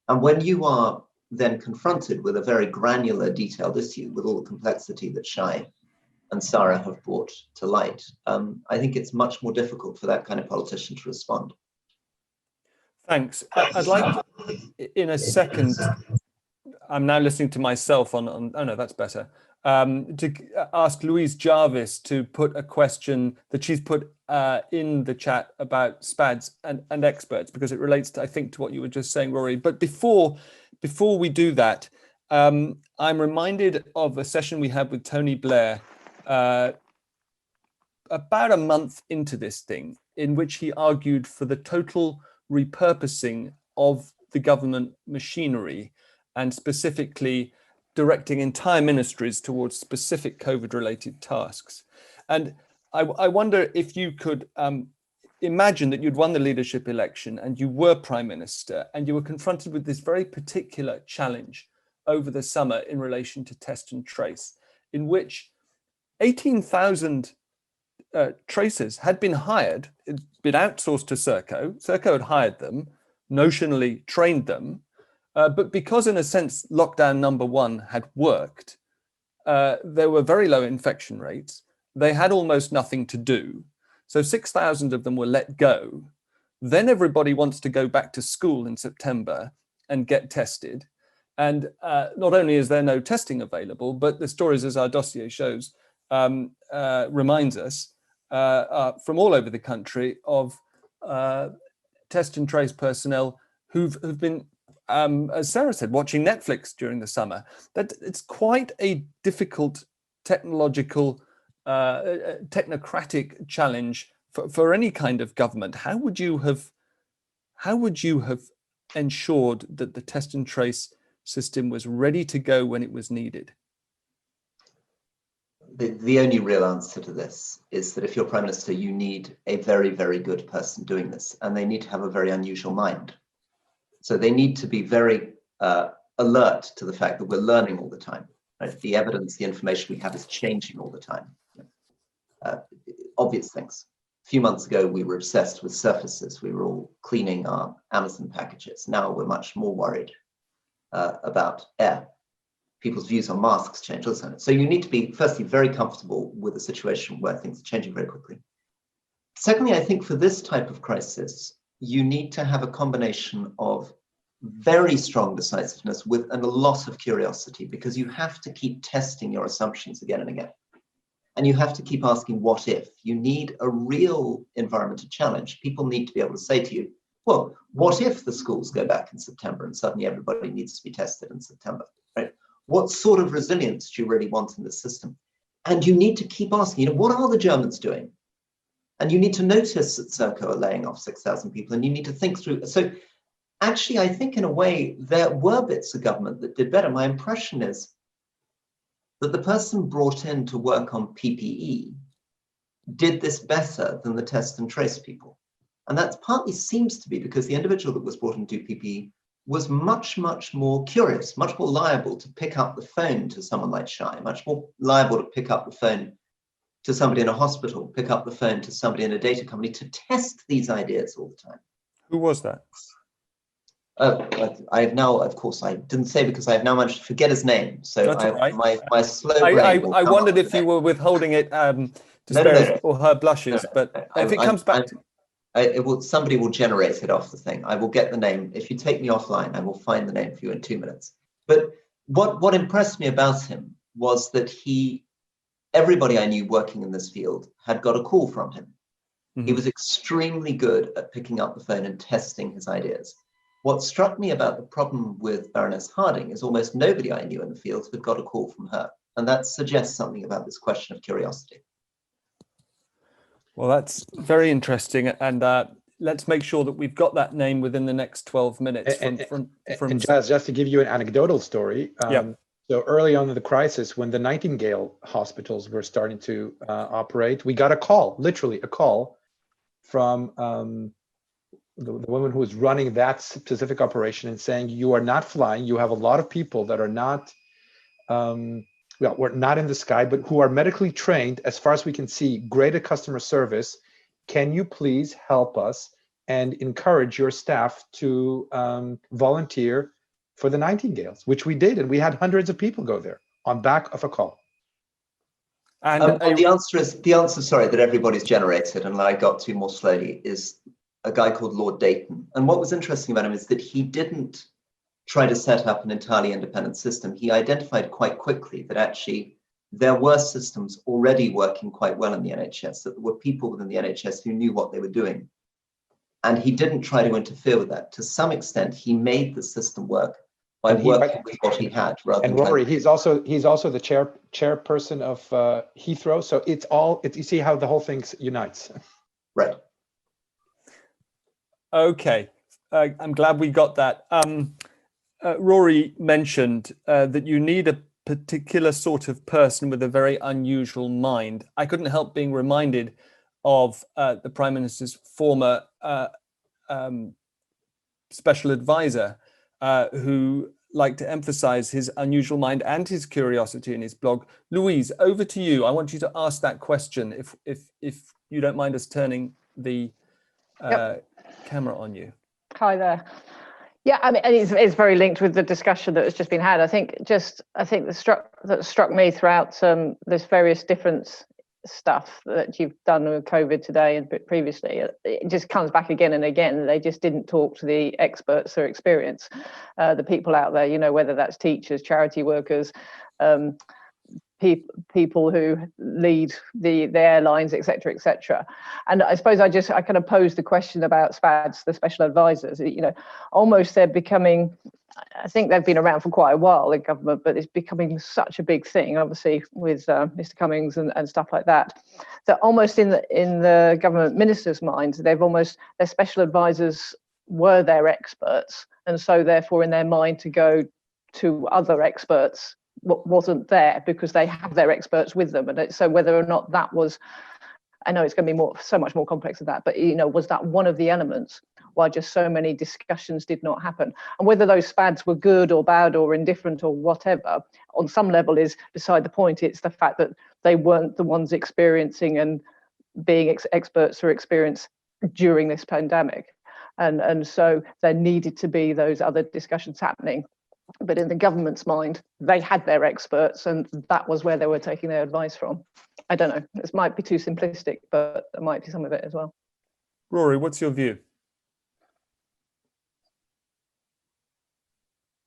And when you are then confronted with a very granular, detailed issue with all the complexity that Shai and Sarah have brought to light, I think it's much more difficult for that kind of politician to respond. Thanks. I'd like, in a second, I'm now listening to myself on oh no, that's better. To ask Louise Jarvis to put a question that she's put in the chat about SPADs and experts, because it relates to, I think, to what you were just saying, Rory. But before we do that, I'm reminded of a session we had with Tony Blair about a month into this thing, in which he argued for the total repurposing of the government machinery, and specifically directing entire ministries towards specific COVID-related tasks. And I wonder if you could imagine that you'd won the leadership election and you were prime minister and you were confronted with this very particular challenge over the summer in relation to test and trace, in which 18,000 tracers had been hired, been outsourced to Serco. Serco had hired them, notionally trained them, but because in a sense lockdown number one had worked, there were very low infection rates. They had almost nothing to do. So 6,000 of them were let go. Then everybody wants to go back to school in September and get tested. And not only is there no testing available, but the stories, as our dossier shows, reminds us from all over the country of test and trace personnel who've been, as Sarah said, watching Netflix during the summer. That it's quite a difficult technological, technocratic challenge for any kind of government. How would you have ensured that the test and trace system was ready to go when it was needed? The only real answer to this is that if you're prime minister, you need a very, very good person doing this, and they need to have a very unusual mind. So they need to be very alert to the fact that we're learning all the time. Right? The evidence, the information we have is changing all the time. Obvious things. A few months ago, we were obsessed with surfaces. We were all cleaning our Amazon packages. Now we're much more worried about air. People's views on masks change also. So you need to be, firstly, very comfortable with a situation where things are changing very quickly. Secondly, I think for this type of crisis, you need to have a combination of very strong decisiveness and a lot of curiosity, because you have to keep testing your assumptions again and again. And you have to keep asking, what if? You need a real environmental challenge. People need to be able to say to you, well, what if the schools go back in September and suddenly everybody needs to be tested in September, right? What sort of resilience do you really want in the system? And you need to keep asking, what are the Germans doing? And you need to notice that Serco are laying off 6,000 people, and you need to think through. So actually, I think in a way, there were bits of government that did better. My impression is that the person brought in to work on PPE did this better than the test and trace people. And that partly seems to be because the individual that was brought in to do PPE was much, much more curious, much more liable to pick up the phone to someone like Shai, much more liable to pick up the phone to somebody in a hospital, pick up the phone to somebody in a data company to test these ideas all the time. Who was that? I have now, of course, I didn't say because I have now managed to forget his name. So That's all right. my slow brain. I wondered if you were withholding it to spare or her blushes, but if it comes back to... somebody will generate it off the thing. I will get the name. If you take me offline, I will find the name for you in 2 minutes. But what impressed me about him was that everybody I knew working in this field had got a call from him. Mm-hmm. He was extremely good at picking up the phone and testing his ideas. What struck me about the problem with Baroness Harding is almost nobody I knew in the field had got a call from her. And that suggests something about this question of curiosity. Well, that's very interesting. And let's make sure that we've got that name within the next 12 minutes. And just to give you an anecdotal story. So early on in the crisis, when the Nightingale hospitals were starting to operate, we got a call, literally a call from the woman who was running that specific operation and saying, you are not flying. You have a lot of people that are not, we're not in the sky, but who are medically trained, as far as we can see, great at customer service. Can you please help us and encourage your staff to volunteer for the Nightingales, which we did. And we had hundreds of people go there on back of a call. And the answer, sorry, that everybody's generated, and I got to more slowly, is a guy called Lord Dayton. And what was interesting about him is that he didn't try to set up an entirely independent system. He identified quite quickly that actually there were systems already working quite well in the NHS, that there were people within the NHS who knew what they were doing. And he didn't try to interfere with that. To some extent, he made the system work by working with what he had. And Rory, he's also the chairperson of Heathrow. So you see how the whole thing unites. Right. Okay, I'm glad we got that. Rory mentioned that you need a particular sort of person with a very unusual mind. I couldn't help being reminded of the Prime Minister's former special advisor, who liked to emphasize his unusual mind and his curiosity in his blog. Louise, over to you. I want you to ask that question, if you don't mind us turning the camera on you. Hi there. Yeah, I mean, it's very linked with the discussion that has just been had. I think that struck me throughout this various different stuff that you've done with COVID today and previously, it just comes back again and again. They just didn't talk to the experts or experience, the people out there, you know, whether that's teachers, charity workers, people who lead the airlines, etc., etc. And I suppose I kind of posed the question about SPADs, the special advisors. You know, almost they're becoming, I think they've been around for quite a while in government, but it's becoming such a big thing, obviously with Mr. Cummings and stuff like that. So almost in the government ministers' minds, their special advisors were their experts, and so therefore in their mind to go to other experts wasn't there because they have their experts with them. And so whether or not that was, I know it's going to be so much more complex than that, but you know, was that one of the elements why just so many discussions did not happen? And whether those SPADs were good or bad or indifferent or whatever, on some level is beside the point. It's the fact that they weren't the ones experiencing and being experts or experience during this pandemic. And so there needed to be those other discussions happening. But in the government's mind, they had their experts and that was where they were taking their advice from. I don't know, this might be too simplistic, but there might be some of it as well. Rory, what's your view?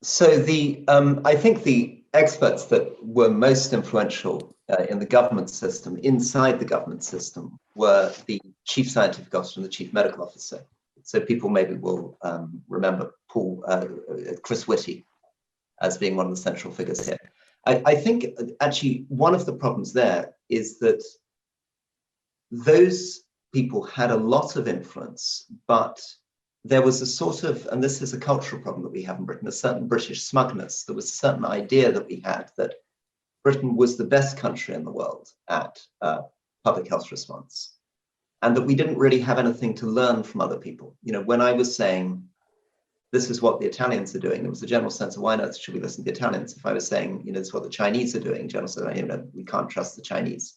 So I think the experts that were most influential in the government system, inside the government system, were the chief scientific officer and the chief medical officer. So people maybe will remember Chris Whitty as being one of the central figures here. I think actually one of the problems there is that those people had a lot of influence, but there was a sort of, and this is a cultural problem that we have in Britain, a certain British smugness. There was a certain idea that we had that Britain was the best country in the world at public health response, and that we didn't really have anything to learn from other people. You know, when I was saying, this is what the Italians are doing, there was a general sense of why on earth should we listen to the Italians? If I was saying, you know, this is what the Chinese are doing, general sense, you know, we can't trust the Chinese.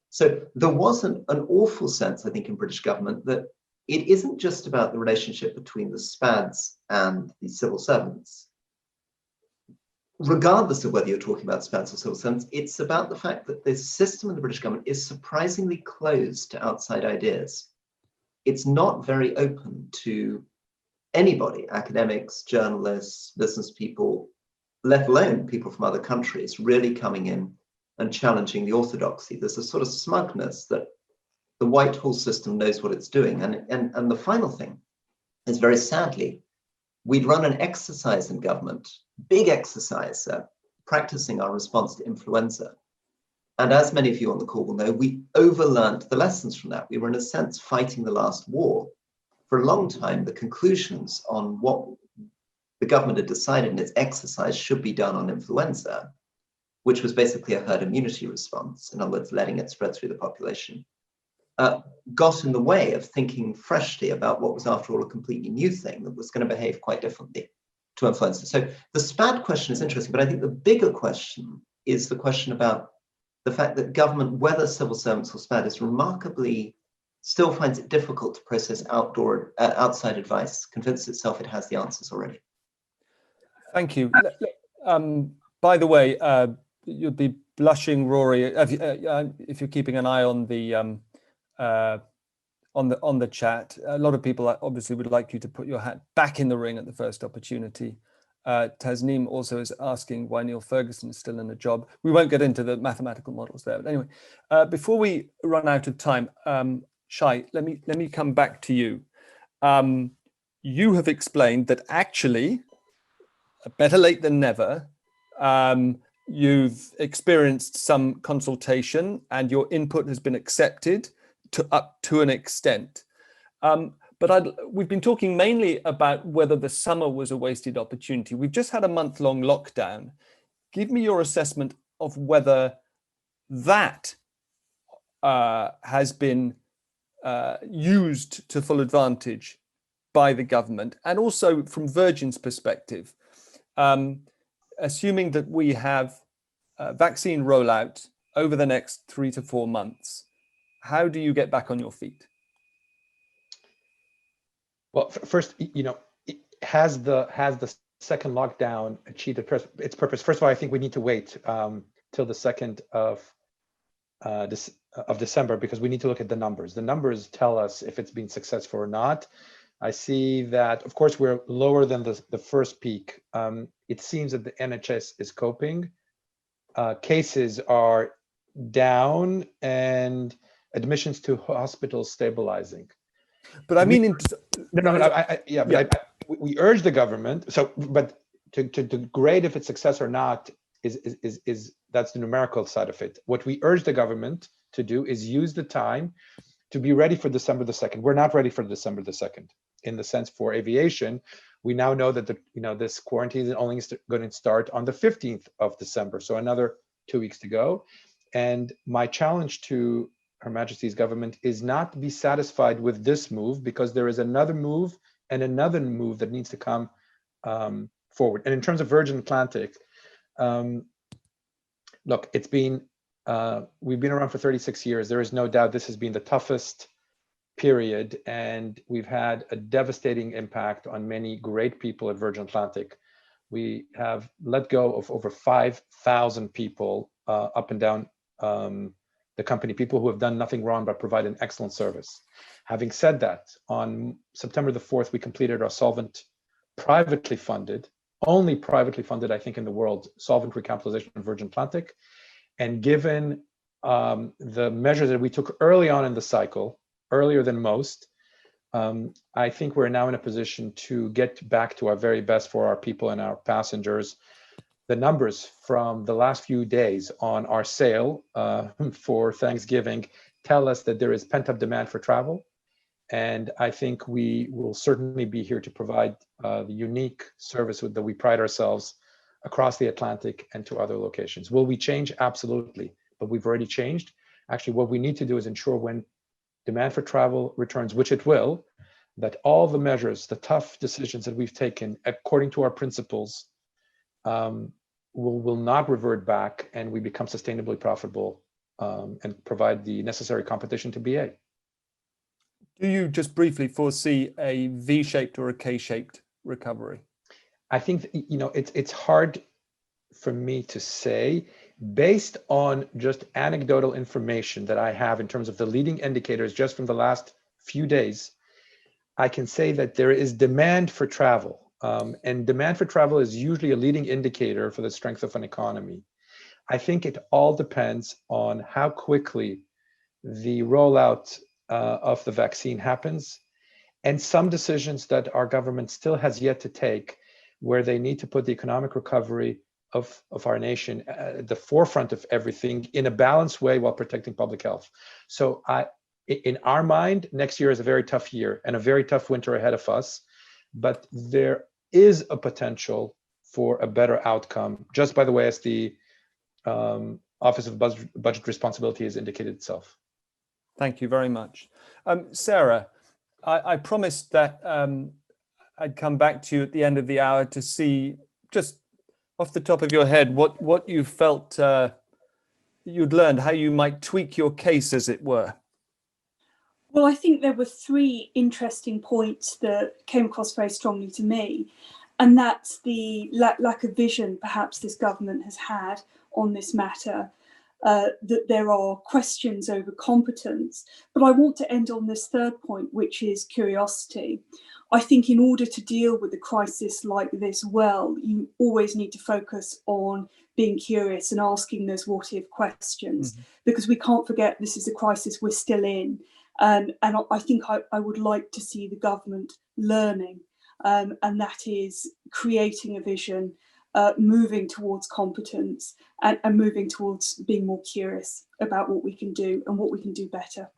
So there wasn't an awful sense, I think, in British government that it isn't just about the relationship between the SPADs and the civil servants. Regardless of whether you're talking about SPADs or civil servants, it's about the fact that the system in the British government is surprisingly closed to outside ideas. It's not very open to anybody, academics, journalists, business people, let alone people from other countries, really coming in and challenging the orthodoxy. There's a sort of smugness that the Whitehall system knows what it's doing. And the final thing is, very sadly, we'd run an exercise in government, big exercise, practicing our response to influenza. And as many of you on the call will know, we overlearned the lessons from that. We were in a sense fighting the last war. For a long time, the conclusions on what the government had decided in its exercise should be done on influenza, which was basically a herd immunity response, in other words, letting it spread through the population, got in the way of thinking freshly about what was, after all, a completely new thing that was going to behave quite differently to influenza. So the SPAD question is interesting, but I think the bigger question is the question about the fact that government, whether civil servants or SPAD, is remarkably still finds it difficult to process outside advice, convince itself it has the answers already. Thank you. By the way, you'll be blushing, Rory, if you're keeping an eye on the chat. A lot of people obviously would like you to put your hat back in the ring at the first opportunity. Tasneem also is asking why Neil Ferguson is still in a job. We won't get into the mathematical models there. But anyway, before we run out of time, Shai, let me come back to you. You have explained that actually, better late than never, you've experienced some consultation and your input has been accepted up to an extent. But we've been talking mainly about whether the summer was a wasted opportunity. We've just had a month-long lockdown. Give me your assessment of whether that has been used to full advantage by the government? And also from Virgin's perspective, assuming that we have vaccine rollout over the next 3 to 4 months, how do you get back on your feet? Well, first, has the second lockdown achieved its purpose? First of all, I think we need to wait till the 2nd of December, because we need to look at the numbers. The numbers tell us if it's been successful or not. I see that, of course, we're lower than the first peak. It seems that the NHS is coping. Cases are down and admissions to hospitals stabilizing. But I mean, we urge the government. So, but to grade if it's success or not is that's the numerical side of it. What we urge the government to do is use the time to be ready for December the 2nd. We're not ready for December the 2nd in the sense for aviation. We now know that this quarantine is only going to start on the 15th of December. So another 2 weeks to go. And my challenge to Her Majesty's government is not to be satisfied with this move, because there is another move and another move that needs to come forward. And in terms of Virgin Atlantic, look, it's been, we've been around for 36 years. There is no doubt this has been the toughest period, and we've had a devastating impact on many great people at Virgin Atlantic. We have let go of over 5,000 people up and down the company, people who have done nothing wrong but provide an excellent service. Having said that, on September the 4th, we completed our solvent, privately funded, only privately funded, I think, in the world, solvent recapitalization of Virgin Atlantic. And given the measures that we took early on in the cycle, earlier than most, I think we're now in a position to get back to our very best for our people and our passengers. The numbers from the last few days on our sale for Thanksgiving tell us that there is pent-up demand for travel. And I think we will certainly be here to provide the unique service that we pride ourselves across the Atlantic and to other locations. Will we change? Absolutely. But we've already changed. Actually, what we need to do is ensure when demand for travel returns, which it will, that all the measures, the tough decisions that we've taken according to our principles, will not revert back, and we become sustainably profitable and provide the necessary competition to BA. Do you just briefly foresee a V-shaped or a K-shaped recovery? I think it's hard for me to say. Based on just anecdotal information that I have in terms of the leading indicators just from the last few days, I can say that there is demand for travel. And demand for travel is usually a leading indicator for the strength of an economy. I think it all depends on how quickly the rollout of the vaccine happens, and some decisions that our government still has yet to take, where they need to put the economic recovery of our nation at the forefront of everything in a balanced way while protecting public health. So in our mind, next year is a very tough year and a very tough winter ahead of us, but there is a potential for a better outcome, just by the way as the Office of Budget Responsibility has indicated itself. Thank you very much. Sarah, I promised that I'd come back to you at the end of the hour to see, just off the top of your head, what you felt you'd learned, how you might tweak your case, as it were. Well, I think there were three interesting points that came across very strongly to me, and that's the lack of vision perhaps this government has had on this matter, that there are questions over competence. But I want to end on this third point, which is curiosity. I think in order to deal with a crisis like this well, you always need to focus on being curious and asking those what-if questions, because we can't forget this is a crisis we're still in. And I think I would like to see the government learning, and that is creating a vision, moving towards competence, and moving towards being more curious about what we can do and what we can do better.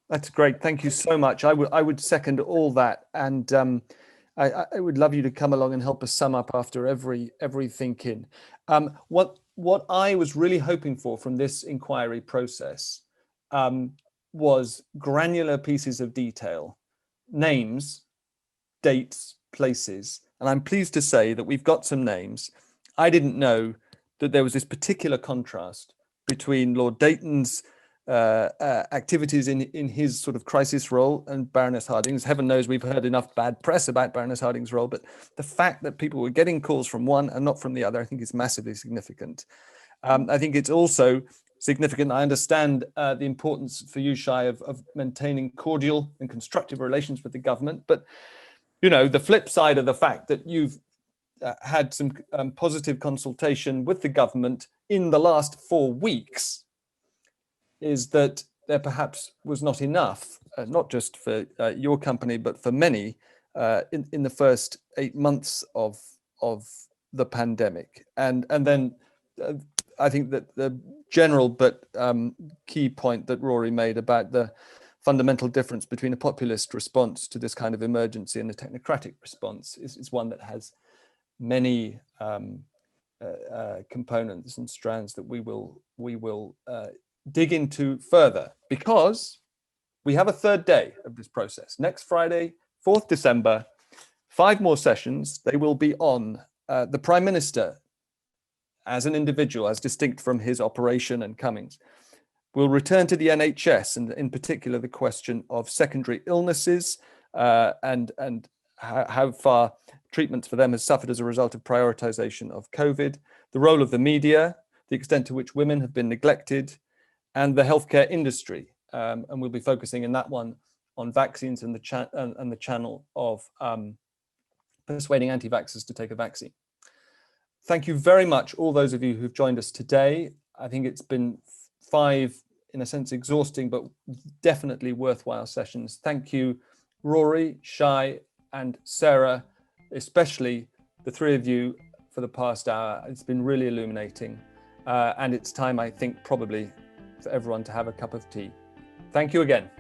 That's great. Thank you so much. I would second all that, and I would love you to come along and help us sum up after every thinking. What I was really hoping for from this inquiry process was granular pieces of detail, names, dates, places. And I'm pleased to say that we've got some names. I didn't know that there was this particular contrast between Lord Dayton's activities in his sort of crisis role and Baroness Harding's. Heaven knows we've heard enough bad press about Baroness Harding's role, but the fact that people were getting calls from one and not from the other, I think is massively significant. I think it's also significant. I understand the importance for you, Shai, of maintaining cordial and constructive relations with the government, but you know, the flip side of the fact that you've had some positive consultation with the government in the last 4 weeks is that there perhaps was not enough, not just for your company, but for many in the first 8 months of the pandemic. And then I think that the general but key point that Rory made about the fundamental difference between a populist response to this kind of emergency and a technocratic response is one that has many components and strands that we will dig into further, because we have a third day of this process. Next Friday, 4th December, 5 more sessions. They will be on the Prime Minister as an individual, as distinct from his operation and comings. We'll return to the NHS, and in particular the question of secondary illnesses and how far treatments for them has suffered as a result of prioritization of COVID, the role of the media, the extent to which women have been neglected, and the healthcare industry. And we'll be focusing in that one on vaccines and the channel of persuading anti-vaxxers to take a vaccine. Thank you very much, all those of you who've joined us today. I think it's been 5, in a sense, exhausting, but definitely worthwhile sessions. Thank you, Rory, Shai, and Sarah, especially the 3 of you for the past hour. It's been really illuminating. And it's time, I think, probably for everyone to have a cup of tea. Thank you again.